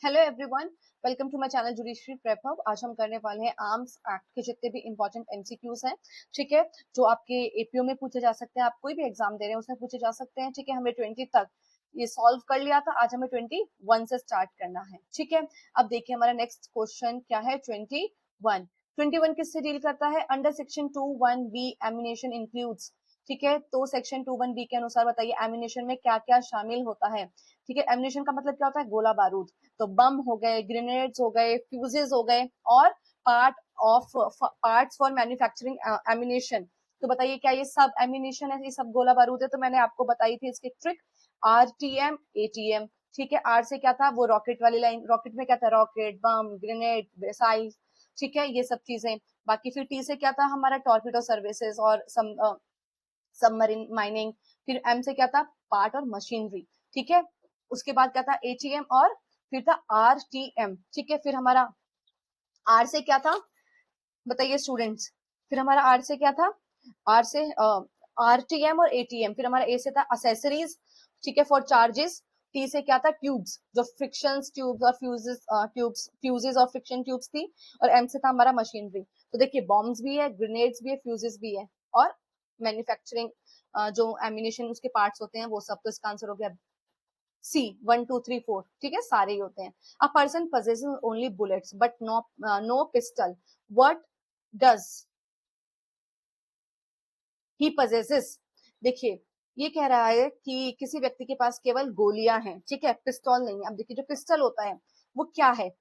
Hello everyone, welcome to my channel judiciary prep hub. आज हम करने वाले हैं आर्म्स एक्ट के जितने भी इंपॉर्टेंट एमसीक्यूज हैं, ठीक है, जो आपके एपीओ में पूछे जा सकते हैं। आप कोई भी एग्जाम दे रहे हैं उसमें पूछे जा सकते हैं, ठीक है। हमने 20 तक ये सॉल्व कर लिया था, आज हमें 21 से स्टार्ट करना है, ठीक है। अब देखिए हमारा नेक्स्ट क्वेश्चन क्या है। 21 किससे डील करता है? Under section 21B ammunition includes, ठीक है। तो सेक्शन 21B के अनुसार बताइए एमिनेशन में क्या क्या शामिल होता है, ठीक है। एमिनेशन का मतलब क्या होता है? गोला बारूद। तो बम हो गए, ग्रेनेड्स हो गए, फ्यूजेस हो गए और पार्ट्स फॉर मैन्युफैक्चरिंग एमिनेशन। तो बताइए क्या ये सब एमिनेशन है, ये सब गोला बारूद है? तो मैंने आपको बताई थी इसकी ट्रिक, RTM ATM, ठीक है। आर से क्या था? वो रॉकेट वाली लाइन, रॉकेट में क्या था? रॉकेट, बम, ग्रेनेड, मिसाइल, ठीक है, ये सब चीजें। बाकी फिर टी से क्या था? हमारा टॉर्पिडो सर्विसेज और सबमरीन माइनिंग। फिर एम से क्या था? पार्ट और मशीनरी, ठीक है। उसके बाद क्या था? एटीएम और फिर था RTM, ठीक है। फिर हमारा आर से क्या था बताइए स्टूडेंट्स? फिर हमारा आर से क्या था? आर से RTM और ATM। फिर हमारा ए से था असेसरीज, ठीक है, फॉर चार्जेस। टी से क्या था? ट्यूब्स, जो फ्रिक्शन ट्यूब्स और फ्यूजेस और फ्रिक्शन ट्यूब्स थी। और एम से था हमारा मशीनरी। तो देखिए बॉम्ब्स भी है, ग्रेनेड्स भी है, फ्यूजेस भी है और मैन्युफैक्चरिंग जो एम्यूनेशन उसके पार्ट्स होते हैं वो सब। तो इसका आंसर हो गया सी, 1 2 3 4, ठीक है, सारे ही होते हैं। A person possesses only bullets but no pistol, what does he possesses? देखिए ये कह रहा है कि किसी व्यक्ति के पास केवल गोलियां हैं, ठीक है, पिस्तौल नहीं है। अब देखिए जो पिस्टल होता है वो क्या है?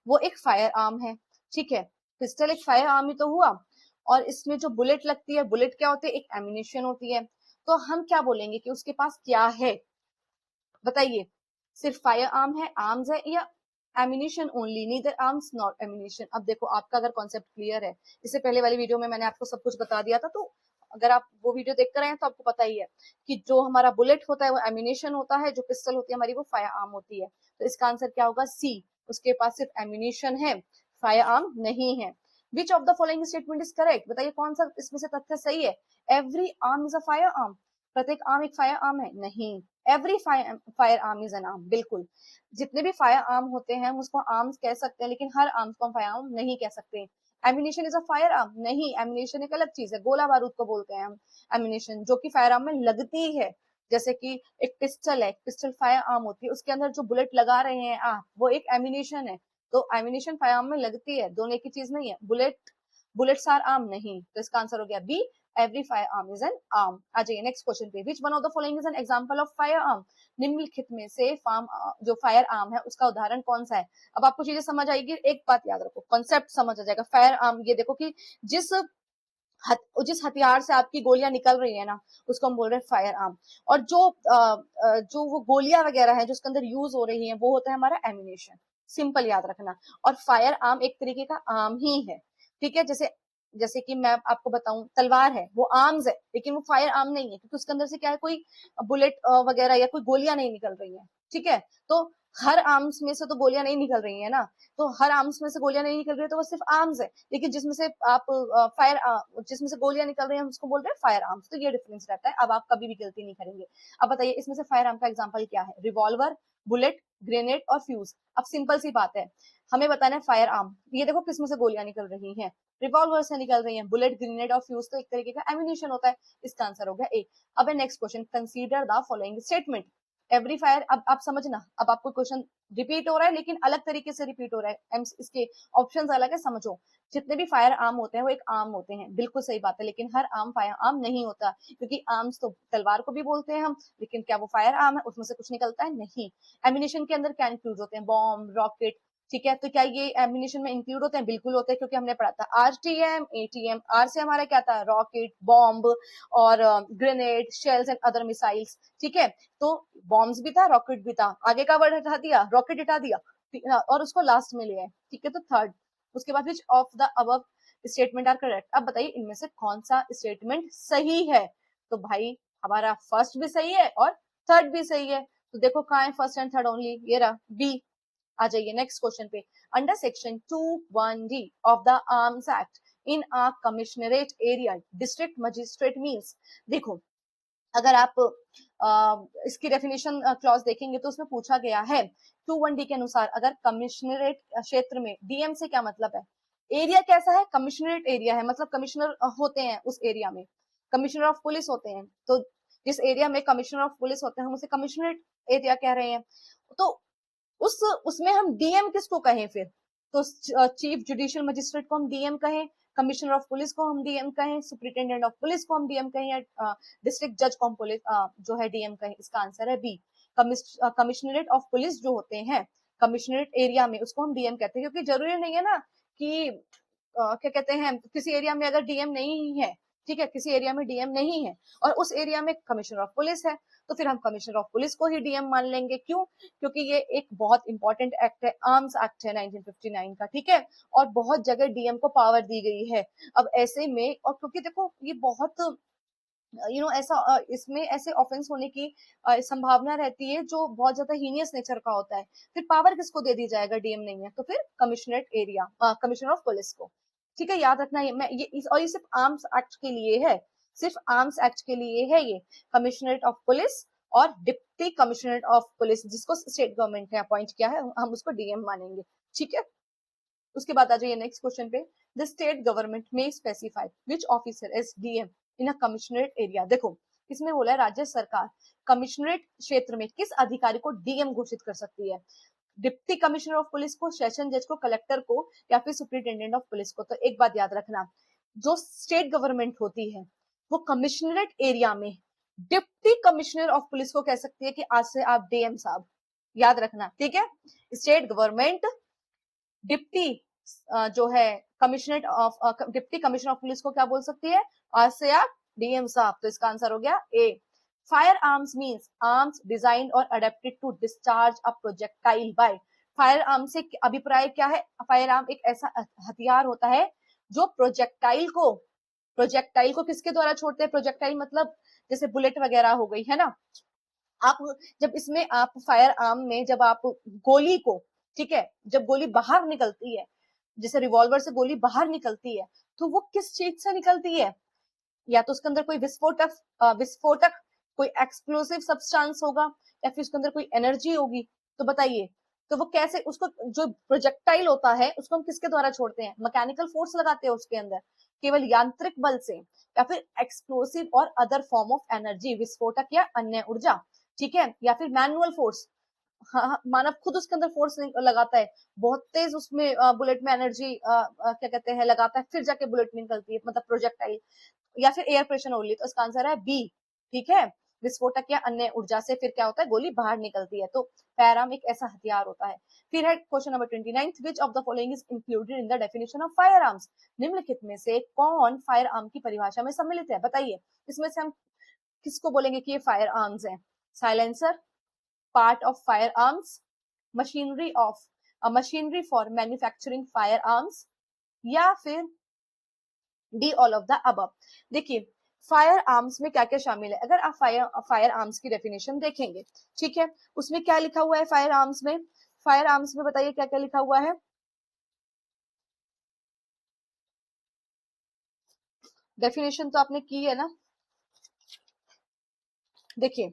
वो एक फायर आर्म है, ठीक है। पिस्टल एक फायर आर्म ही तो हुआ। और इसमें जो बुलेट लगती है, बुलेट क्या होती है? एक एम्यूनेशन होती है। तो हम क्या बोलेंगे कि उसके पास क्या है? बताइए, सिर्फ फायर आर्म है, आर्म्स है, या ammunition only? Neither arms not ammunition. अब देखो आपका अगर कॉन्सेप्ट क्लियर है, इससे पहले वाली वीडियो में मैंने आपको सब कुछ बता दिया था, तो अगर आप वो वीडियो देख कर रहे हैं तो आपको पता ही है कि जो हमारा बुलेट होता है वो एम्यूनेशन होता है, जो पिस्टल होती है हमारी वो फायर आर्म होती है। तो इसका आंसर क्या होगा? सी, उसके पास सिर्फ एम्यूनेशन है, फायर आर्म नहीं है। विच of the following statement is correct? बताइए कौन सा इसमें से तथ्य सही है? Every arm is a fire arm, प्रत्येक आर्म एक फायर आर्म है? नहीं। Every firearm is an arm, बिल्कुल। जितने भी फायर आर्म होते हैं हम उसको आर्म्स कह सकते हैं, लेकिन हर आर्म्स को हम फायर आर्म नहीं कह सकते। Ammunition is a fire arm? नहीं, एम्यूनेशन एक अलग चीज है, गोला बारूद को बोलते हैं हम एम्यूनेशन, जो कि फायर आर्म में लगती है। जैसे कि एक पिस्टल है, पिस्टल फायर आर्म होती है, उसके अंदर जो बुलेट लगा रहे हैं आप, वो एक एम्यूनेशन है। तो एम्यूनेशन फायर आर्म में लगती है, दोनों की चीज नहीं है। बुलेट्स आर आर्म नहीं। तो इसका आंसर हो गया B, every firearm is an arm. आ जाइए नेक्स्ट क्वेश्चन पे। Which one of the following is an example of firearm? निम्नलिखित में से फार्म जो फायर आर्म है उसका उदाहरण कौन सा है? अब आपको चीजें समझ आएगी, एक बात याद रखो, कॉन्सेप्ट समझ आ जाएगा। फायर आर्म, ये देखो कि जिस जिस हथियार से आपकी गोलियां निकल रही है ना, उसको हम बोल रहे हैं फायर आर्म। और जो वो गोलियां वगैरह है जो उसके अंदर यूज हो रही है वो होता है हमारा एम्यूनेशन। सिंपल याद रखना। और फायर आर्म एक तरीके का आर्म ही है, ठीक है। जैसे जैसे कि मैं आपको बताऊं, तलवार है, वो आर्म्स है, लेकिन वो फायर आर्म नहीं है, क्योंकि उसके अंदर से क्या है, कोई बुलेट वगैरह या कोई गोलियां नहीं निकल रही है, ठीक है। तो हर आर्म्स में से तो गोलियां नहीं निकल रही है ना। तो हर आर्म्स में से गोलियां नहीं निकल रही है तो वो सिर्फ आर्म्स है। लेकिन जिसमें से आप फायर जिसमें से गोलियां निकल रही है हम उसको बोल रहे हैं फायर आर्म्स। तो ये डिफरेंस रहता है। अब आप कभी भी गलती नहीं करेंगे। अब बताइए इसमें से फायर आर्म का एग्जाम्पल क्या है? रिवॉल्वर, बुलेट, ग्रेनेड और फ्यूज। अब सिंपल सी बात है, हमें बताना है फायर आर्म। ये देखो किसमें से गोलियां निकल रही हैं, रिवॉल्वर से निकल रही हैं। बुलेट, ग्रेनेड और फ्यूज तो एक तरीके का एम्यूनेशन होता है। इसका आंसर हो गया ए। अब next question, consider the following statement. Every fire, अब आप समझना, अब आपको क्वेश्चन रिपीट हो रहा है लेकिन अलग तरीके से रिपीट हो रहा है, इसके ऑप्शंस अलग है, समझो। जितने भी फायर आर्म होते हैं वो एक आर्म होते हैं, बिल्कुल सही बात है, लेकिन हर आर्म फायर आर्म नहीं होता, क्योंकि आर्म्स तो तलवार को भी बोलते हैं हम, लेकिन क्या वो फायर आर्म है? उसमें से कुछ निकलता है? नहीं। एम्यूनेशन के अंदर क्या इंक्लूड होते हैं? बॉम्ब, रॉकेट, ठीक है। तो क्या ये एम्यूनेशन में इंक्लूड होते हैं? बिल्कुल होते हैं, क्योंकि हमने पढ़ा था RTM ATM। आर से हमारा क्या था? रॉकेट, बॉम्ब और grenade, shells and other missiles, ठीक है। तो बॉम्ब्स भी था, रॉकेट भी था, आगे का वर्ड हटा दिया, रॉकेट हटा दिया और उसको लास्ट में ले आए, ठीक है। तो थर्ड, उसके बाद which of the above statement are correct? अब बताइए इनमें से कौन सा स्टेटमेंट सही है? तो भाई हमारा फर्स्ट भी सही है और थर्ड भी सही है। तो देखो कहाँ है फर्स्ट एंड थर्ड? ओनली ये रहा, बी। आ जाइए नेक्स्ट क्वेश्चन पे। Under section 21D of the arms act, in a commissionerate area district magistrate means. देखो अगर आप इसकी डेफिनेशन क्लॉज देखेंगे तो उसमें पूछा गया है Q1D के अनुसार अगर कमिश्नरेट क्षेत्र में, डीएम से क्या मतलब है, एरिया कैसा है, कमिश्नरेट एरिया है, मतलब कमिश्नर होते हैं उस एरिया में, कमिश्नर ऑफ पुलिस होते हैं, तो जिस एरिया में कमिश्नर ऑफ पुलिस होते हैं हम उसे कमिश्नरेट एरिया कह रहे हैं। तो उसमें हम डीएम किसको कहें फिर, तो चीफ जुडिशियल मजिस्ट्रेट को हम डीएम कहें, कमिश्नर ऑफ पुलिस को हम डीएम कहें, सुप्रिंटेंडेंट ऑफ पुलिस को हम डीएम कहें, या डिस्ट्रिक्ट जज को हम पुलिस जो है डीएम कहें। इसका आंसर है बी, कमिश्नरेट ऑफ पुलिस जो होते हैं कमिश्नरेट एरिया में उसको हम डीएम कहते हैं, क्योंकि जरूरी नहीं है ना कि क्या कहते हैं किसी एरिया में अगर डीएम नहीं है, ठीक है, किसी एरिया में डीएम नहीं है और उस एरिया में कमिश्नर ऑफ पुलिस है, तो फिर हम कमिश्नर ऑफ पुलिस को ही डीएम मान लेंगे। क्यों? क्योंकि ये एक बहुत इंपॉर्टेंट एक्ट है, आर्म्स एक्ट है 1959 का, ठीक है, और बहुत जगह डीएम को पावर दी गई है। अब ऐसे में, और क्योंकि देखो ये बहुत ऐसा इसमें ऐसे ऑफेंस होने की संभावना रहती है जो बहुत ज्यादा हीनियस नेचर का होता है, फिर पावर किसको दे दी जाएगा, डीएम नहीं है तो फिर commissionerate area, commissioner of police को, ठीक है, याद रखना। और ये सिर्फ आर्म्स एक्ट के लिए है, सिर्फ आर्म्स एक्ट के लिए है ये, कमिश्नरेट ऑफ पुलिस और डिप्टी कमिश्नरेट ऑफ पुलिस जिसको स्टेट गवर्नमेंट ने अपॉइंट किया है हम उसको डीएम मानेंगे, ठीक है। उसके बाद आ जाइए नेक्स्ट क्वेश्चन पे, द स्टेट गवर्नमेंट में स्पेसिफाई विच ऑफिसर एज डीएम इन अ कमिश्नरेट एरिया। देखो इसमें बोला है राज्य सरकार कमिश्नरेट क्षेत्र में किस अधिकारी को डीएम घोषित कर सकती है, डिप्टी कमिश्नर ऑफ पुलिस को, सेशन जज को, कलेक्टर को, या फिर सुप्रिंटेंडेंट ऑफ पुलिस को। तो एक बात याद रखना, जो स्टेट गवर्नमेंट होती है वो कमिश्नरेट एरिया में डिप्टी कमिश्नर ऑफ पुलिस को कह सकती है कि आज से आप डीएम साहब, याद रखना, ठीक है। स्टेट गवर्नमेंट डिप्टी जो है commissionerate of deputy commissioner of police को क्या बोल सकती है, आज से आप डीएम साहब। तो इसका आंसर हो गया A. Firearms means arms designed or adapted to discharge a projectile by. Firearm से अभिप्राय क्या है, फायर आर्म एक ऐसा हथियार होता है जो प्रोजेक्टाइल को किसके द्वारा छोड़ते हैं, प्रोजेक्टाइल मतलब जैसे बुलेट वगैरह हो गई है ना, आप जब इसमें आप फायर आर्म में जब आप गोली को, ठीक है, जब गोली बाहर निकलती है, जैसे रिवॉल्वर से गोली बाहर निकलती है, तो वो किस चीज से निकलती है, या तो उसके अंदर कोई विस्फोटक कोई एक्सप्लोसिव सब्सटेंस होगा, या फिर उसके अंदर कोई एनर्जी होगी। तो बताइए, तो वो कैसे, उसको जो प्रोजेक्टाइल होता है उसको हम किसके द्वारा छोड़ते हैं, मैकेनिकल फोर्स लगाते हैं उसके अंदर, केवल यांत्रिक बल से, या फिर explosive or other form of energy, विस्फोटक या अन्य ऊर्जा, ठीक है, या फिर मैनुअल फोर्स, हाँ, मानव खुद उसके अंदर फोर्स लगाता है, बहुत तेज उसमें बुलेट में एनर्जी क्या कहते हैं लगाता है, फिर जाके बुलेट निकलती है, मतलब प्रोजेक्टाइल, या फिर एयर प्रेशर ओनली। तो इसका आंसर है बी, ठीक है, विस्फोटक या अन्य ऊर्जा से फिर क्या होता है, गोली बाहर निकलती है। तो फायर आर्म एक ऐसा हथियार होता है। फिर है question number 29, which of the following is included in the definition of fire arms. निम्नलिखित में से कौन फायर आर्म की परिभाषा में सम्मिलित है, बताइए। इसमें से हम किसको बोलेंगे कि ये फायर आर्म्स हैं, silencer, part of fire arms, machinery for manufacturing fire arms, या फिर D all of the above. देखिए फायर आर्म्स में क्या क्या शामिल है, अगर आप फायर आर्म्स की डेफिनेशन देखेंगे, ठीक है, उसमें क्या लिखा हुआ है फायर आर्म्स में, फायर आर्म्स में बताइए क्या क्या लिखा हुआ है, डेफिनेशन तो आपने की है ना। देखिए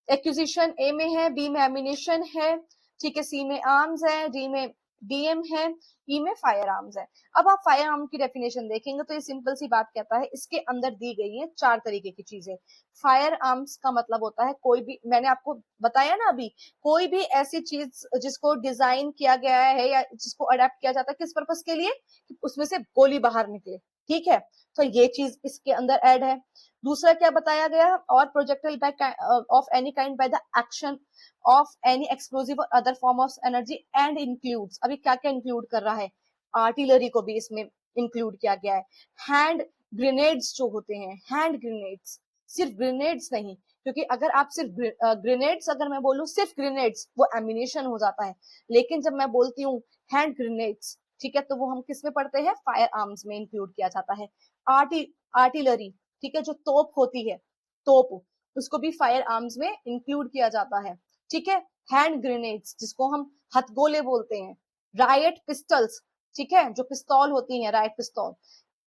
एक्विजिशन ए में है, बी में एमिनेशन है, ठीक है, सी में आर्म्स है, डी में डीएम है, ई में फायर आर्म्स है। अब आप फायर आर्म की डेफिनेशन देखेंगे तो ये सिंपल सी बात कहता है, इसके अंदर दी गई है 4 तरीके की चीजें। फायर आर्म्स का मतलब होता है कोई भी, मैंने आपको बताया ना अभी, कोई भी ऐसी चीज जिसको डिजाइन किया गया है या जिसको अडेप्ट किया जाता है किस पर्पस के लिए, कि उसमें से गोली बाहर निकले, ठीक है, तो ये चीज इसके अंदर ऐड है। दूसरा क्या बताया गया, और projectile of any kind by the action of any explosive or other form of energy and includes, अभी क्या क्या इंक्लूड कर रहा है, आर्टिलरी को भी इसमें इंक्लूड किया गया है, हैंड ग्रेनेड्स जो होते हैं, हैंड ग्रेनेड्स, सिर्फ ग्रेनेड्स नहीं, क्योंकि अगर आप सिर्फ ग्रेनेड्स अगर मैं बोलूं सिर्फ ग्रेनेड्स वो एम्यूनेशन हो जाता है, लेकिन जब मैं बोलती हूँ हैंड ग्रेनेड्स, ठीक है, तो वो हम किस में पढ़ते हैं, फायर आर्म्स में इंक्लूड किया जाता है। आर्टिलरी, ठीक है, जो तोप होती है, तोप, उसको भी फायर आर्म्स में इंक्लूड किया जाता है, ठीक है। हैंड ग्रेनेड्स जिसको हम हथगोले बोलते हैं, रायट पिस्टल्स, ठीक है, जो पिस्तौल होती है, रायट पिस्तौल,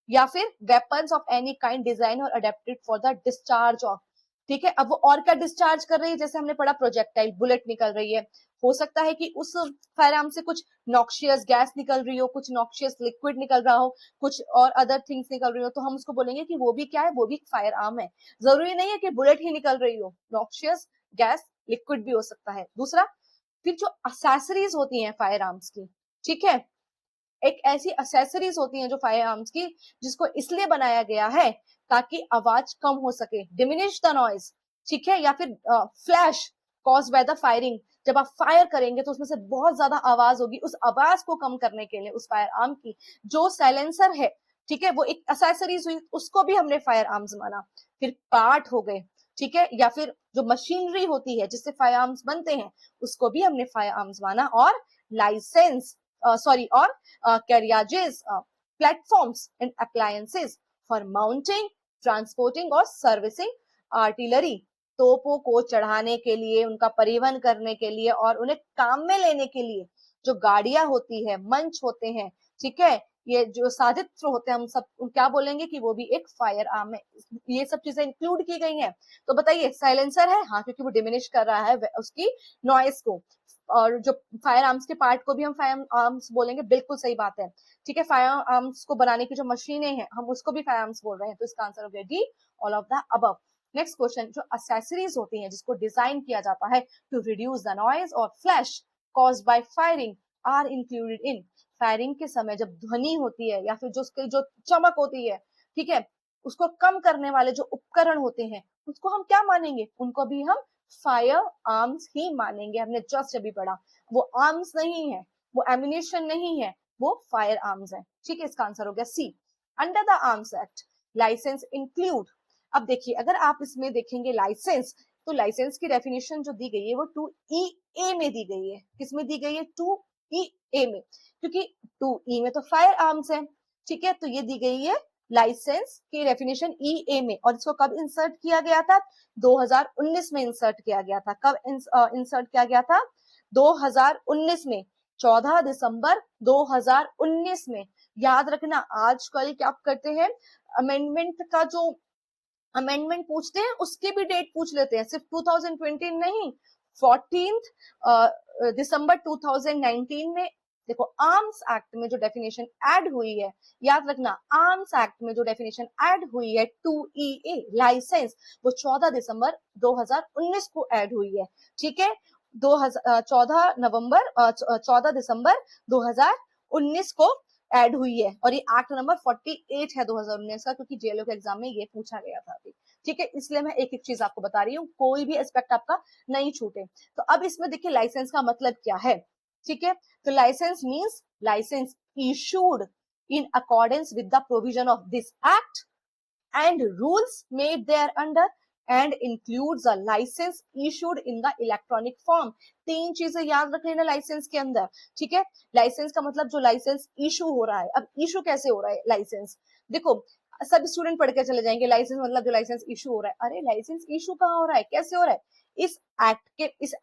या फिर weapons of any kind designed or adapted for the discharge of, ठीक है। अब वो और क्या डिस्चार्ज कर रही है, जैसे हमने पढ़ा प्रोजेक्टाइल, बुलेट निकल रही है, हो सकता है कि उस फायर आर्म से कुछ नॉक्शियस गैस निकल रही हो, कुछ नॉक्शियस लिक्विड निकल रहा हो, कुछ और अदर थिंग्स निकल रही हो, तो हम उसको बोलेंगे कि वो भी क्या है, वो भी फायर आर्म है। जरूरी नहीं है कि बुलेट ही निकल रही हो, नॉक्शियस गैस लिक्विड भी हो सकता है। दूसरा, फिर जो असेसरीज होती हैं फायर आर्म्स की, ठीक है, एक ऐसी असेसरीज होती हैं जो फायर आर्म्स की, जिसको इसलिए बनाया गया है ताकि आवाज कम हो सके, डिमिनिश द नॉइज, ठीक है, या फिर flash cause by the firing, जब आप फायर करेंगे तो उसमें से बहुत ज्यादा आवाज होगी, उस आवाज को कम करने के लिए उस फायर आर्म की जो साइलेंसर है, ठीक है, वो एक असेसरीज हुई, उसको भी हमने फायर आर्म्स माना। फिर पार्ट हो गए, ठीक है, या फिर जो मशीनरी होती है जिससे फायर आर्म्स बनते हैं, उसको भी हमने फायर आर्म्स माना। और लाइसेंस और carriages, platforms and appliances for mounting, transporting और servicing artillery, तोपों को चढ़ाने के लिए, उनका परिवहन करने के लिए और उन्हें काम में लेने के लिए जो गाड़ियां होती है, मंच होते हैं, ठीक है, ये जो साधित्र होते हैं, हम सब क्या बोलेंगे कि वो भी एक फायर आर्म है। ये सब चीजें इंक्लूड की गई हैं। तो बताइए, साइलेंसर है, हाँ, क्योंकि वो डिमिनिश कर रहा है उसकी नॉइस को। और जो फायर आर्म्स के पार्ट को भी हम फायर आर्म्स बोलेंगे, बिल्कुल सही बात है, ठीक है। फायर आर्म्स को बनाने की जो मशीनें हैं, हम उसको भी फायर आर्म्स बोल रहे हैं, तो इसका आंसर हो गया D, all of the above. Next question, जो असेसरीज होती हैं जिसको डिजाइन किया जाता है टू रिड्यूस द नॉइज और flash caused by firing are included in, firing के समय जब ध्वनि होती है या फिर जो उसकी जो चमक होती है, ठीक है, उसको कम करने वाले जो उपकरण होते हैं, उसको हम क्या मानेंगे, उनको भी हम फायर आर्म्स ही मानेंगे। हमने जस्ट अभी पढ़ा, वो आर्म्स नहीं है, वो एम्यूनिशन नहीं है, वो फायर आर्म्स है, ठीक है। इसका आंसर हो गया C. Under the arms Act licence include, अब देखिए अगर आप इसमें देखेंगे लाइसेंस, तो लाइसेंस की डेफिनेशन जो दी गई है वो 2E में दी गई है। किसमें दी गई है? 2E में, क्योंकि 2E में तो फायर आर्म्स है, ठीक है, तो ये दी गई है लाइसेंस की डेफिनेशन EA में। और इसको कब इंसर्ट किया गया था? 2019 में इंसर्ट किया गया था। कब इंसर्ट किया गया था? 2019 में, 14 दिसंबर 2019 में। याद रखना, आजकल क्या करते हैं, अमेंडमेंट का जो अमेंडमेंट पूछते हैं उसकी भी डेट पूछ लेते हैं, सिर्फ 2020 नहीं, 14 दिसंबर 2019 में। देखो, आर्म्स एक्ट में जो डेफिनेशन ऐड हुई है, याद रखना, आर्म्स एक्ट में जो डेफिनेशन ऐड हुई है 2EA लाइसेंस, वो 14 दिसंबर 2019 को ऐड हुई है, ठीक है। 14 दिसंबर 2019 को ऐड हुई है, और ये एक्ट नंबर 48 है 2019 का, क्योंकि जेएलओ के एग्जाम में ये पूछा गया था अभी, ठीक है। इसलिए मैं एक एक चीज आपको बता रही हूँ, कोई भी एस्पेक्ट आपका नहीं छूटे। तो अब इसमें देखिए लाइसेंस का मतलब क्या है, ठीक है। तो licence means licence issued in accordance with the provision of this act and rules made there under and includes a license issued in the electronic form। तीन चीजें याद रख लेना लाइसेंस के अंदर, ठीक है। लाइसेंस का मतलब जो लाइसेंस इशू हो रहा है। अब इशू कैसे हो रहा है लाइसेंस? देखो, सब स्टूडेंट पढ़ के चले जाएंगे लाइसेंस मतलब जो लाइसेंस इशू हो रहा है। अरे लाइसेंस इशू कहाँ हो रहा है, कैसे हो रहा है? इस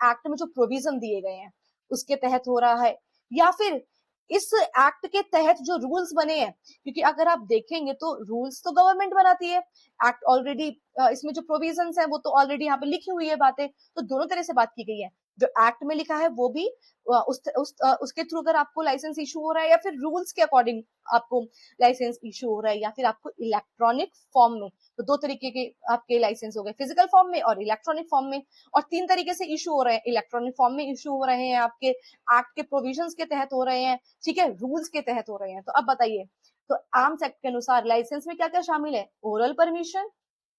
एक्ट में जो प्रोविजन दिए गए हैं उसके तहत हो रहा है, या फिर इस एक्ट के तहत जो रूल्स बने हैं, क्योंकि अगर आप देखेंगे तो रूल्स तो गवर्नमेंट बनाती है, एक्ट ऑलरेडी, इसमें जो प्रोविजंस है वो तो ऑलरेडी यहाँ पे लिखी हुई है बातें, तो दोनों तरह से बात की गई है। जो एक्ट में लिखा है वो भी उसके थ्रू अगर आपको लाइसेंस इशू हो रहा है, या फिर रूल्स के अकॉर्डिंग आपको लाइसेंस इशू हो रहा है, या फिर आपको इलेक्ट्रॉनिक फॉर्म में, तो दो तरीके के आपके लाइसेंस हो गए, फिजिकल फॉर्म में और इलेक्ट्रॉनिक फॉर्म में। और तीन तरीके से इशू हो रहे हैं, इलेक्ट्रॉनिक फॉर्म में इशू हो रहे हैं, आपके एक्ट के प्रोविजंस के तहत हो रहे हैं, ठीक है, रूल्स के तहत हो रहे हैं। तो अब बताइए, तो आर्म्स एक्ट के अनुसार लाइसेंस में क्या क्या शामिल है? Oral permission,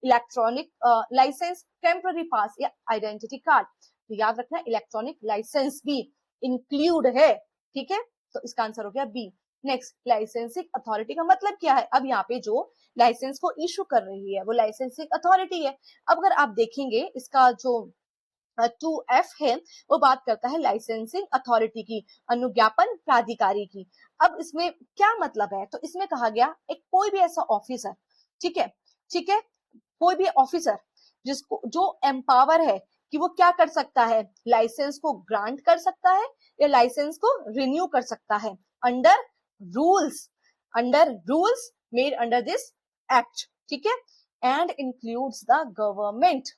electronic licence, temporary pass या आइडेंटिटी कार्ड। तो याद रखना, इलेक्ट्रॉनिक लाइसेंस भी इंक्लूड है, ठीक है। तो इसका आंसर हो गया बी। नेक्स्ट, लाइसेंसिंग अथॉरिटी का मतलब क्या है? अब यहाँ पे जो लाइसेंस को इशू कर रही है वो लाइसेंसिंग अथॉरिटी है। अब अगर आप देखेंगे इसका जो 2F है, वो बात करता है लाइसेंसिंग अथॉरिटी की, अनुज्ञापन प्राधिकारी की। अब इसमें क्या मतलब है? तो इसमें कहा गया, एक कोई भी ऐसा ऑफिसर, ठीक है, ठीक है, कोई भी ऑफिसर जिसको जो एम्पावर है कि वो क्या कर सकता है, लाइसेंस को ग्रांट कर सकता है या लाइसेंस को रिन्यू कर सकता है, under rules, made under this act, ठीक है, and includes the government,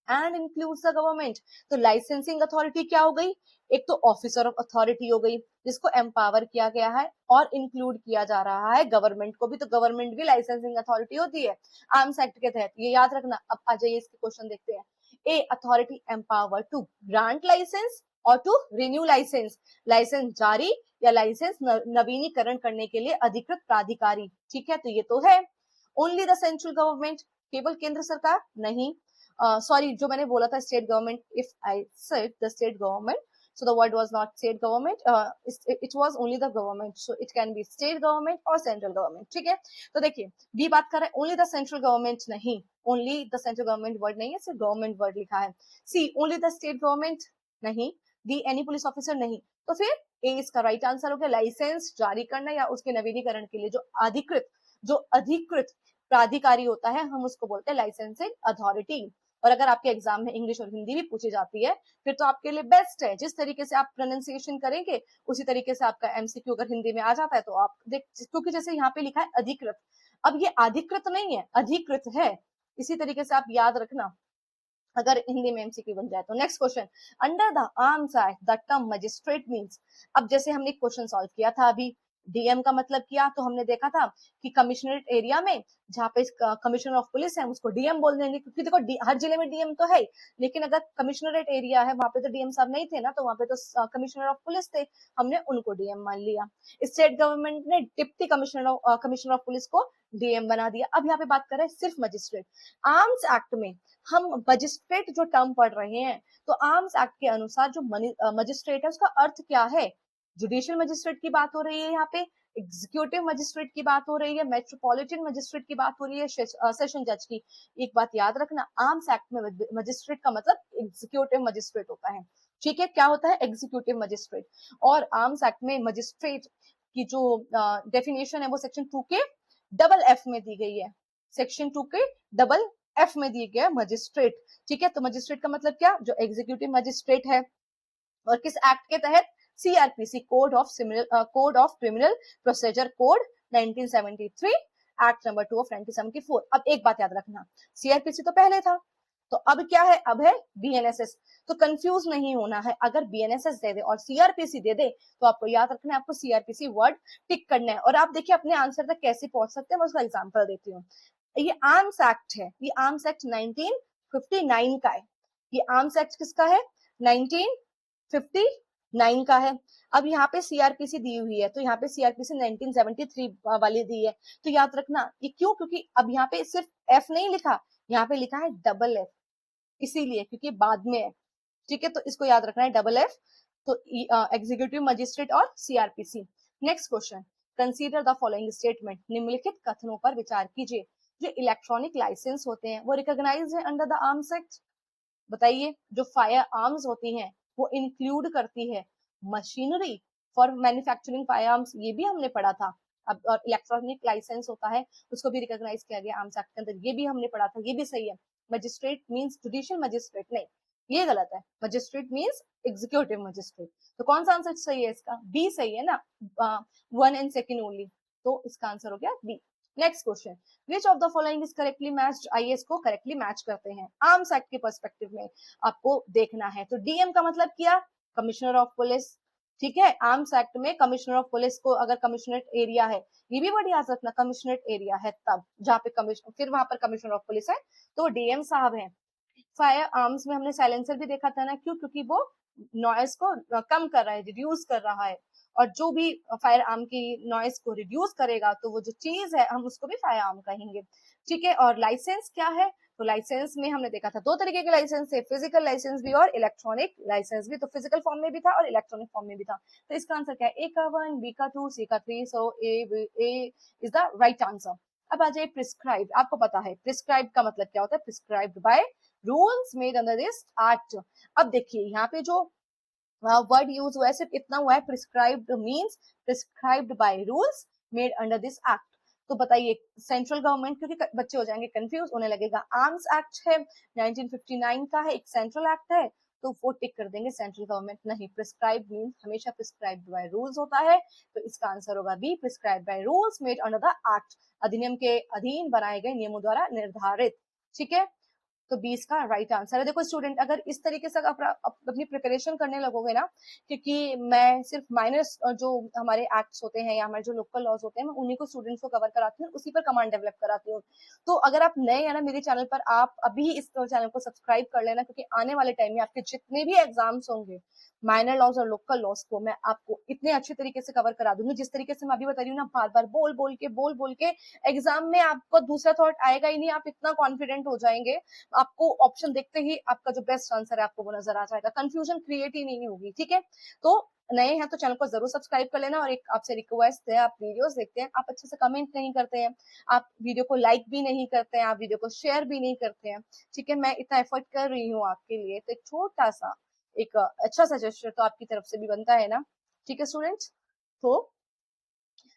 and includes the government. तो लाइसेंसिंग अथॉरिटी क्या हो गई, एक तो ऑफिसर ऑफ अथॉरिटी हो गई जिसको एम्पावर किया गया है और इंक्लूड किया जा रहा है गवर्नमेंट को भी, तो गवर्नमेंट भी लाइसेंसिंग अथॉरिटी होती है आर्म्स एक्ट के तहत, ये याद रखना। अब आ जाइए इसके क्वेश्चन देखते हैं। A authority empower to grant licence or to renew licence, licence जारी या लाइसेंस नवीनीकरण करने के लिए अधिकृत प्राधिकारी, ठीक है, तो ये तो है। ओनली द सेंट्रल गवर्नमेंट, केवल केंद्र सरकार नहीं, सॉरी जो मैंने बोला था state government, if I said the state government, so the word was not state government, it was only the government, so it can be state government or central government, ठीक है। तो देखिए बी बात कर रहे हैं ओनली द सेंट्रल गवर्नमेंट, नहीं only the central government word नहीं है, सिर्फ गवर्नमेंट वर्ड लिखा है। सी ओनली द स्टेट गवर्नमेंट नहीं, डी एनी पुलिस ऑफिसर नहीं, तो फिर ए इसका राइट आंसर हो गया। लाइसेंस जारी करना या उसके नवीनीकरण के लिए जो अधिकृत प्राधिकारी होता है हम उसको बोलते हैं लाइसेंसिंग अथॉरिटी। और अगर आपके एग्जाम में इंग्लिश और हिंदी भी पूछी जाती है फिर तो आपके लिए बेस्ट है, जिस तरीके से आप प्रोनाउंसिएशन करेंगे उसी तरीके से आपका एमसीक्यू अगर हिंदी में आ जाता है तो आप देख, क्योंकि जैसे यहाँ पे लिखा है अधिकृत, अब ये अधिकृत नहीं है अधिकृत है, इसी तरीके से आप याद रखना अगर हिंदी में एमसीक्यू बन जाए तो। Next question, under the arms act the term magistrate means. अब जैसे हमने क्वेश्चन सॉल्व किया था अभी, डीएम का मतलब किया तो हमने देखा था कि कमिश्नरेट एरिया में जहाँ पे कमिश्नर ऑफ पुलिस है उसको डीएम बोल देंगे, क्योंकि देखो हर जिले में डीएम तो है, लेकिन अगर कमिश्नरेट एरिया है वहां पे तो डीएम साहब नहीं थे ना, तो वहां पे तो कमिश्नर ऑफ पुलिस थे, हमने उनको डीएम मान लिया। स्टेट गवर्नमेंट ने डिप्टी कमिश्नर ऑफ पुलिस को डीएम बना दिया। अब यहाँ पे बात कर रहे हैं सिर्फ मजिस्ट्रेट। आर्म्स एक्ट में हम मजिस्ट्रेट जो टर्म पढ़ रहे हैं, तो आर्म्स एक्ट के अनुसार जो मजिस्ट्रेट है उसका अर्थ क्या है, जुडिशियल मजिस्ट्रेट की बात हो रही है यहाँ पे, एग्जीक्यूटिव मजिस्ट्रेट की बात हो रही है, मेट्रोपॉलिटन मजिस्ट्रेट की बात हो रही है, सेशन जज की। एक बात याद रखना, आर्म्स एक्ट में मजिस्ट्रेट का मतलब एग्जीक्यूटिव मजिस्ट्रेट होता है, ठीक है, क्या होता है एग्जीक्यूटिव मजिस्ट्रेट। और आर्म्स एक्ट में मजिस्ट्रेट की जो डेफिनेशन है वो सेक्शन 2 के डबल एफ में दी गई है, सेक्शन 2 के डबल एफ में दी गया मजिस्ट्रेट, ठीक है। तो मजिस्ट्रेट का मतलब क्या, जो एग्जीक्यूटिव मजिस्ट्रेट है, और किस एक्ट के तहत, CrPC code of criminal procedure code 1973, act number 2 of 1974। अब एक बात याद रखना, सीआरपीसी तो पहले था, तो अब क्या है, अब है बीएनएसएस, तो कंफ्यूज नहीं होना है, अगर बीएनएसएस दे दे और सीआरपीसी दे दे तो आपको याद रखना है, आपको सीआरपीसी वर्ड टिक करना है। और आप देखिए अपने आंसर तक कैसे पहुंच सकते हैं, मैं उसका एग्जांपल देती हूँ। ये आर्म्स एक्ट है, ये आर्म्स एक्ट 1959 का है, ये आर्म्स एक्ट किसका है, 1959 का है। अब यहाँ पे सीआरपीसी दी हुई है, तो यहाँ पे सीआरपीसी 1973 वाली दी है, तो याद रखना ये क्यों, क्योंकि अब यहाँ पे सिर्फ एफ नहीं लिखा, यहाँ पे लिखा है डबल एफ, इसीलिए क्योंकि बाद में है, ठीक है, तो इसको याद रखना है डबल एफ। तो एग्जीक्यूटिव मजिस्ट्रेट और CrPC. Next question, consider the following statement, निम्नलिखित कथनों पर विचार कीजिए। जो इलेक्ट्रॉनिक लाइसेंस होते हैं वो रिकॉग्नाइज है अंडर द आर्म्स एक्ट, बताइए। जो फायर आर्म्स होती हैं वो इंक्लूड करती है machinery for manufacturing fire arms, ये भी हमने पढ़ा था। अब और इलेक्ट्रॉनिक लाइसेंस होता है उसको भी रिकॉग्नाइज किया गया आर्म्स एक्ट के अंदर, ये भी हमने पढ़ा था, ये भी सही है। मजिस्ट्रेट मींस जुडिशियल मजिस्ट्रेट नहीं, ये गलत है, मजिस्ट्रेट मींस एग्जीक्यूटिव मजिस्ट्रेट। तो कौन सा आंसर सही है इसका, बी सही है ना, 1 एंड 2 ओनली, तो इसका आंसर हो गया B. Next question, which of the following is correctly matched, आइए इसको करेक्टली मैच करते हैं आर्म्स एक्ट के पर्सपेक्टिव में, आपको देखना है। तो डीएम का मतलब क्या, कमिश्नर ऑफ पुलिस, ठीक है, आर्म्स एक्ट में कमिश्नर ऑफ पुलिस को अगर कमिश्नरेट एरिया है, ये भी वर्ड याद रखना, कमिश्नरेट एरिया है तब जहाँ पे कमिश्नर, फिर वहां पर कमिश्नर ऑफ पुलिस है तो डीएम साहब है। फायर आर्म्स में हमने साइलेंसर भी देखा था ना, क्यों, क्योंकि वो नॉइस को कम कर रहा है, रिड्यूस कर रहा है, और जो भी फायर आर्म की नॉइस को रिड्यूस करेगा तो वो जो चीज है हम उसको भी फायर आर्म कहेंगे, ठीक है। और लाइसेंस क्या है, तो लाइसेंस में हमने देखा था दो तरीके के लाइसेंस है, फिजिकल लाइसेंस भी और इलेक्ट्रॉनिक लाइसेंस भी, तो फिजिकल फॉर्म में भी था और इलेक्ट्रॉनिक फॉर्म में भी था। तो इसका आंसर क्या है, ए का 1, बी का 2, सी का 3, सो ए इज द राइट आंसर। अब आ जाए प्रिस्क्राइब, आपको पता है प्रिस्क्राइब का मतलब क्या होता है, prescribed by rules made under this act. अब देखिए यहाँ पे जो वर्ड यूज हुआ है सिर्फ इतना हुआ है, prescribed means prescribed by rules made under this act. तो बताइए सेंट्रल गवर्नमेंट, क्योंकि बच्चे हो जाएंगे कंफ्यूज, उन्हें लगेगा आर्म्स एक्ट है 1959 का है, एक सेंट्रल एक्ट है, तो वो टिक कर देंगे सेंट्रल गवर्नमेंट, नहीं, प्रिस्क्राइब मींस हमेशा प्रिस्क्राइब्ड बाय रूल्स होता है, तो इसका आंसर होगा B, prescribed by rules made under the act, अधिनियम के अधीन बनाए गए नियमों द्वारा निर्धारित, ठीक है। तो 20 का राइट आंसर है। देखो स्टूडेंट, अगर इस तरीके से आप अपनी प्रिपरेशन करने लगोगे ना, क्योंकि मैं सिर्फ माइनस जो हमारे एक्ट्स होते हैं या हमारे जो लोकल लॉज होते हैं, मैं उन्हीं को स्टूडेंट्स को कवर कराती हूँ, उसी पर कमांड डेवलप कराती हूँ। तो अगर आप नए हैं ना मेरे चैनल पर, आप अभी इस चैनल को सब्सक्राइब कर लेना, क्योंकि आने वाले टाइम में आपके जितने भी एग्जाम्स होंगे, माइनर लॉज और लोकल लॉज को मैं आपको इतने अच्छे तरीके से कवर करा दूंगी, जिस तरीके से मैं अभी बता रही हूँ ना, बार बार बोल बोल के एग्जाम में आपको दूसरा थॉट आएगा ही नहीं, आप इतना कॉन्फिडेंट हो जाएंगे, आपको ऑप्शन देखते ही आपका जो बेस्ट आंसर है आपको वो नजर आ जाएगा, कंफ्यूजन क्रिएट ही नहीं होगी। ठीक है, तो नए हैं तो चैनल को जरूर सब्सक्राइब कर लेना। और एक आपसे रिक्वेस्ट है, आप वीडियोस देखते हैं, आप अच्छे से कमेंट नहीं करते हैं, आप वीडियो को लाइक भी नहीं करते हैं, आप वीडियो को शेयर भी नहीं करते हैं। ठीक है, मैं इतना एफर्ट कर रही हूँ आपके लिए, तो एक छोटा सा एक अच्छा सजेशन तो आपकी तरफ से भी बनता है ना। ठीक है स्टूडेंट्स, तो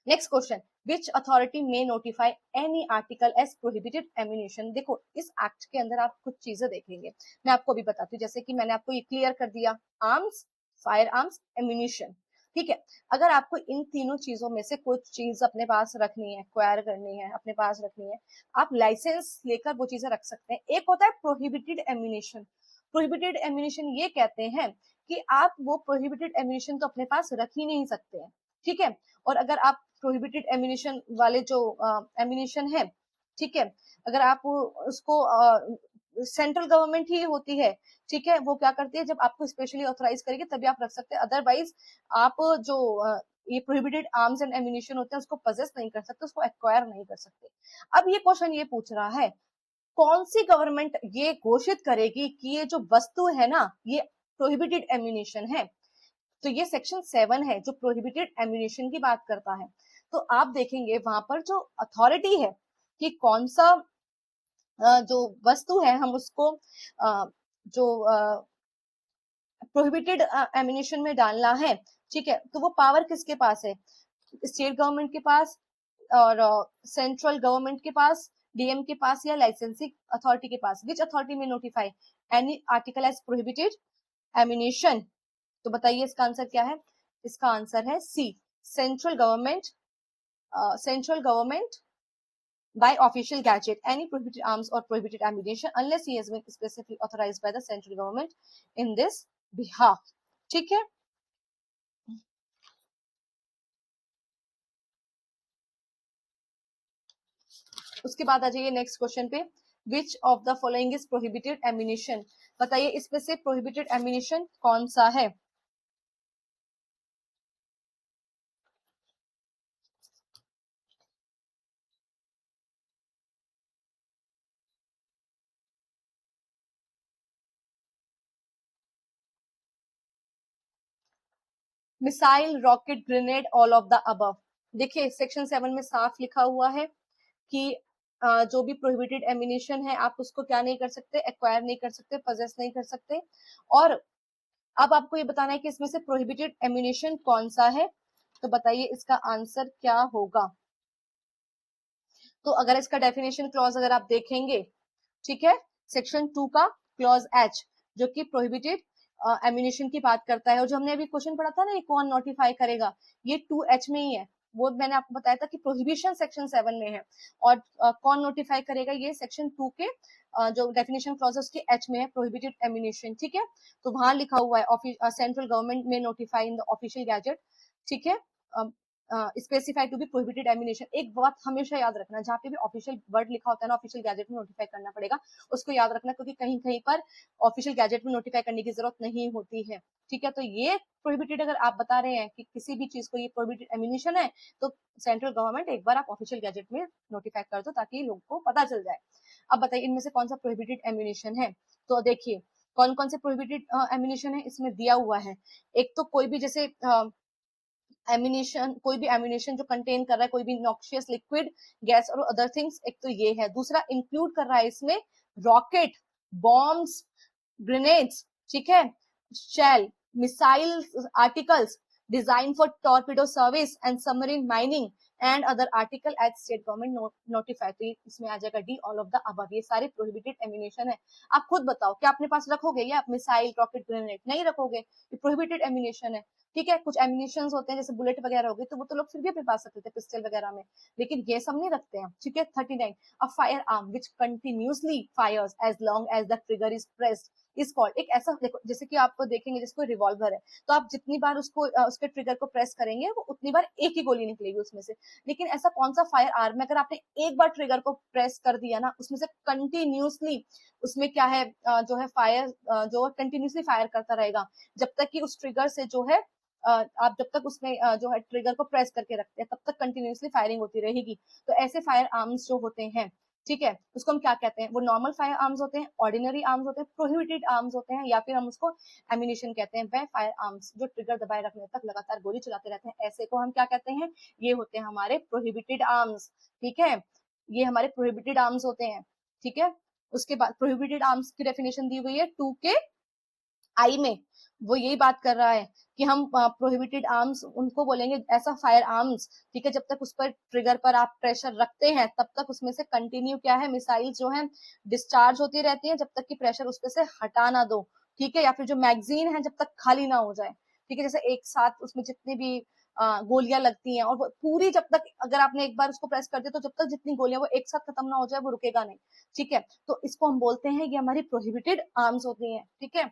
next question, which authority may notify any article as prohibited ammunition. देखो इस एक्ट के अंदर आप कुछ चीजें देखेंगे, मैं आपको अभी बताती हूँ, जैसे कि मैंने आपको ये क्लियर कर दिया, आर्म्स, फायर आर्म्स, एम्यूनेशन। ठीक है, अगर आपको इन तीनों चीजों में से कुछ चीज अपने पास रखनी है, एक्वायर करनी है, अपने पास रखनी है, आप लाइसेंस लेकर वो चीजें रख सकते हैं। एक होता है प्रोहिबिटेड एम्यूनेशन। प्रोहिबिटेड एम्यूनेशन ये कहते हैं कि आप वो प्रोहिबिटेड एम्यूनेशन तो अपने पास रख ही नहीं सकते हैं। ठीक है, और अगर आप प्रोहिबिटेड एम्यूनेशन वाले जो एम्यूनेशन है, ठीक है, अगर आप उसको सेंट्रल गवर्नमेंट ही होती है, ठीक है, वो क्या करती है, जब आपको स्पेशली ऑथराइज करेगी तभी आप रख सकते हैं, अदरवाइज आप जो ये प्रोहिबिटेड आर्म्स एंड एम्यूनेशन होते हैं उसको पजेस नहीं कर सकते, उसको एक्वायर नहीं कर सकते। अब ये क्वेश्चन ये पूछ रहा है, कौन सी गवर्नमेंट ये घोषित करेगी कि ये जो वस्तु है ना ये प्रोहिबिटेड एम्यूनेशन है। तो ये सेक्शन 7 है जो प्रोहिबिटेड एम्यूनेशन की बात करता है। तो आप देखेंगे वहां पर जो अथॉरिटी है कि कौन सा जो वस्तु है हम उसको जो प्रोहिबिटेड एम्यूनेशन में डालना है, ठीक है, तो वो पावर किसके पास है, स्टेट गवर्नमेंट के पास और सेंट्रल गवर्नमेंट के पास, डीएम के पास, या लाइसेंसिंग अथॉरिटी के पास। Which authority may notify any article as prohibited ammunition. तो बताइए इसका आंसर क्या है, इसका आंसर है C, central government. Central government by official gadget any prohibited arms or prohibited ammunition unless he has been specifically authorized by the central government in this behalf। ठीक है, उसके बाद आ जाइए नेक्स्ट क्वेश्चन पे, विच of the following is prohibited ammunition. बताइए इसमें से prohibited ammunition कौन सा है। Missile, rocket, grenade, all of the above. देखिए सेक्शन 7 में साफ लिखा हुआ है कि जो भी प्रोहिबिटेड एम्यूनेशन है आप उसको क्या नहीं कर सकते, एक्वायर नहीं कर सकते, पजेस नहीं कर सकते। और अब आपको ये बताना है कि इसमें से प्रोहिबिटेड एम्यूनेशन कौन सा है। तो बताइए इसका आंसर क्या होगा। तो अगर इसका डेफिनेशन क्लॉज अगर आप देखेंगे, ठीक है, सेक्शन 2 का क्लॉज एच जो कि प्रोहिबिटेड एम्यूनेशन की बात करता है, और जो हमने अभी क्वेश्चन पढ़ा था ना ये कौन नोटिफाई करेगा, ये 2H में ही है, वो मैंने आपको बताया था कि प्रोहिबिशन सेक्शन 7 में है, और कौन नोटिफाई करेगा ये सेक्शन 2 के जो डेफिनेशन क्लॉज है उसके H में है, प्रोहिबिटेड एम्यूनेशन। ठीक है, तो वहां लिखा हुआ है central government may notify in the official gazette. ठीक है, specified to be prohibited ammunition. एक बात हमेशा याद रखना, जहाँ पे भी ऑफिशियल वर्ड लिखा होता है ना ऑफिशियल गैजेट में नोटिफाई करना पड़ेगा, उसको याद रखना, क्योंकि कहीं कहीं पर ऑफिशियल गैजेट में नोटिफाई करने की जरूरत नहीं होती है। ठीक है, तो ये प्रोहिबिटेड अगर आप बता रहे हैं कि किसी भी चीज को ये प्रोहिबिटेड एम्यूनेशन है, तो सेंट्रल गवर्नमेंट एक बार आप ऑफिशियल गैजेट में नोटिफाई कर दो ताकि लोगों को पता चल जाए। अब बताइए इनमें से कौन सा प्रोहिबिटेड एम्यूनेशन है। तो देखिए कौन कौन से प्रोहिबिटेड एम्यूनेशन है इसमें दिया हुआ है। एक तो कोई भी जैसे एम्यूनेशन, कोई भी एम्यूनेशन जो कंटेन कर रहा है कोई भी नॉक्शियस लिक्विड गैस और अदर थिंग्स, एक तो ये है। दूसरा इंक्लूड कर रहा है इसमें रॉकेट, बॉम्ब्स, ग्रेनेड्स, ठीक है, shell, missile articles design for torpedo service and submarine mining, and other article as state government notified. तो इसमें आ जाएगा D, all of the above. ये सारे प्रोहिबिटेड एम्यूनेशन है। आप खुद बताओ क्या अपने पास रखोगे? या मिसाइल, रॉकेट, ग्रेनेड नहीं रखोगे, ये प्रोहिबिटेड एम्यूनेशन है। ठीक है, कुछ एम्यूनेशन होते हैं जैसे बुलेट वगैरह हो गई, तो वो तो लोग फिर भी अपने पास रखते थे पिस्टल वगैरह में, लेकिन ये सब नहीं रखते हैं। ठीक है, 39, a firearm which continuously fires as long as the trigger is pressed is called. एक ऐसा, देखो जैसे कि आपको देखेंगे जिसको रिवॉल्वर है, तो आप जितनी बार उसको उसके ट्रिगर को प्रेस करेंगे वो उतनी बार एक ही गोली निकलेगी उसमें से। लेकिन ऐसा कौन सा फायर आर्म है, अगर आपने एक बार ट्रिगर को प्रेस कर दिया ना, उसमें से कंटिन्यूसली उसमें क्या है, जो है फायर, जो कंटिन्यूसली फायर करता रहेगा जब तक कि उस ट्रिगर से जो है, आप जब तक उसमें जो है ट्रिगर को प्रेस करके रखते हैं तब तक कंटिन्यूसली फायरिंग होती रहेगी। तो ऐसे फायर आर्म्स जो होते हैं, ठीक है, उसको हम क्या कहते हैं? वो नॉर्मल फायर आर्म्स होते हैं, ऑर्डिनरी आर्म्स होते हैं, प्रोहिबिटेड आर्म्स होते हैं, या फिर हम उसको एम्यूनिशन कहते हैं। वह फायर आर्म्स जो ट्रिगर दबाए रखने तक लगातार गोली चलाते रहते हैं, ऐसे को हम क्या कहते हैं? ये होते हैं हमारे प्रोहिबिटेड आर्म्स। ठीक है, ये हमारे प्रोहिबिटेड आर्म्स होते हैं। ठीक है, उसके बाद प्रोहिबिटेड आर्म्स की डेफिनेशन दी हुई है 2 के आई में। वो यही बात कर रहा है कि हम प्रोहिबिटेड आर्म्स उनको बोलेंगे, ऐसा फायर आर्म्स, ठीक है, जब तक उस पर ट्रिगर पर आप प्रेशर रखते हैं तब तक उसमें से कंटिन्यू क्या है, मिसाइल जो है डिस्चार्ज होती रहती है जब तक कि प्रेशर उस पर से हटा ना दो। ठीक है, या फिर जो मैगजीन है जब तक खाली ना हो जाए। ठीक है, जैसे एक साथ उसमें जितनी भी गोलियां लगती हैं, और वो पूरी जब तक, अगर आपने एक बार उसको प्रेस कर दिया तो जब तक जितनी गोलियां वो एक साथ खत्म ना हो जाए वो रुकेगा नहीं। ठीक है, तो इसको हम बोलते हैं, ये हमारी प्रोहिबिटेड आर्म्स होती हैं। ठीक है,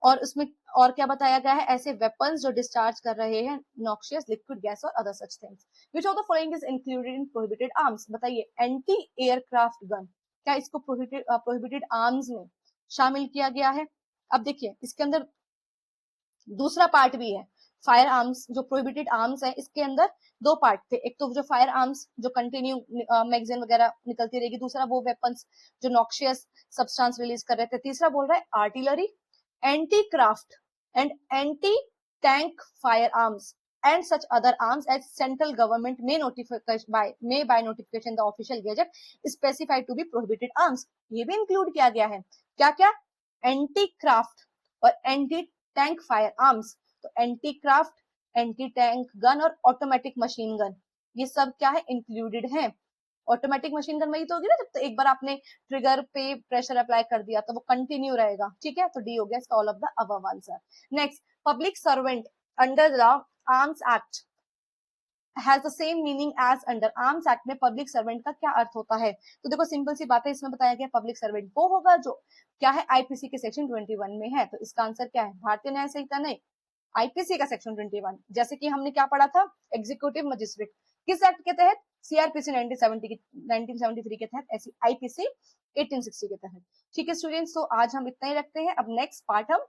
और उसमें और क्या बताया गया है? ऐसे वेपन्स जो डिस्चार्ज कर रहे हैं नॉक्शियस लिक्विड गैस और other such things. Which of the following is included in prohibited arms? बताइए, एंटी एयरक्राफ्ट गन, क्या इसको प्रोहिबिटेड आर्म्स में शामिल किया गया है? अब देखिए इसके अंदर दूसरा पार्ट भी है। फायर आर्म्स जो प्रोहिबिटेड आर्म्स है, इसके अंदर दो पार्ट थे। एक तो जो फायर आर्म्स जो कंटिन्यू मैगजीन वगैरह निकलती रहेगी, दूसरा वो वेपन्स जो नॉक्शियस सब्सटेंस रिलीज कर रहे थे। तीसरा बोल रहा है artillery, anti craft and anti tank fire arms and such other arms as central government may by notification the official gazette specified to be prohibited arms। ये भी इंक्लूड किया गया है। क्या क्या? एंटी क्राफ्ट और एंटी टैंक फायर आर्म्स। तो anti craft, anti tank gun और ऑटोमेटिक मशीन गन, ये सब क्या है? इंक्लूडेड है। ऑटोमेटिक मशीन गन वही तो होगी ना, जब तो एक बार आपने ट्रिगर पे प्रेशर अप्लाई कर दिया तो वो कंटिन्यू रहेगा। ठीक है, तो डी हो गया इसका all of the above answer. Next, public servant under the arms act has the same meaning as under. Arms act में पब्लिक सर्वेंट का क्या अर्थ होता है? तो देखो सिंपल सी बात है, इसमें बताया गया पब्लिक सर्वेंट वो होगा जो क्या है, आईपीसी के सेक्शन 21 में है। तो इसका आंसर क्या है? भारतीय न्याय संहिता नहीं, आईपीसी का सेक्शन 21। जैसे कि हमने क्या पढ़ा था, एग्जीक्यूटिव मजिस्ट्रेट किस एक्ट के तहत? सीआरपीसी 1973 के तहत, ऐसी आईपीसी 1860 के तहत। ठीक है स्टूडेंट्स, तो आज हम इतना ही रखते हैं। अब नेक्स्ट पार्ट हम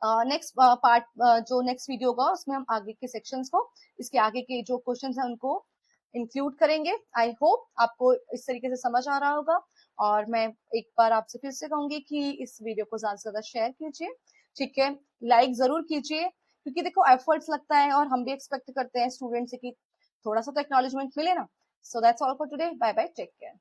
नेक्स्ट पार्ट जो नेक्स्ट वीडियो होगा उसमें हम आगे के सेक्शंस को, इसके आगे के जो क्वेश्चंस हैं उनको इंक्लूड करेंगे। आई होप आपको इस तरीके से समझ आ रहा होगा। और मैं एक बार आपसे फिर से कहूंगी कि इस वीडियो को ज्यादा से ज्यादा शेयर कीजिए। ठीक है, लाइक जरूर कीजिए, क्योंकि देखो एफर्ट्स लगता है और हम भी एक्सपेक्ट करते हैं स्टूडेंट से कि थोड़ा सा तो एक्नॉलेजमेंट मिले ना। So that's all for today, bye bye, take care.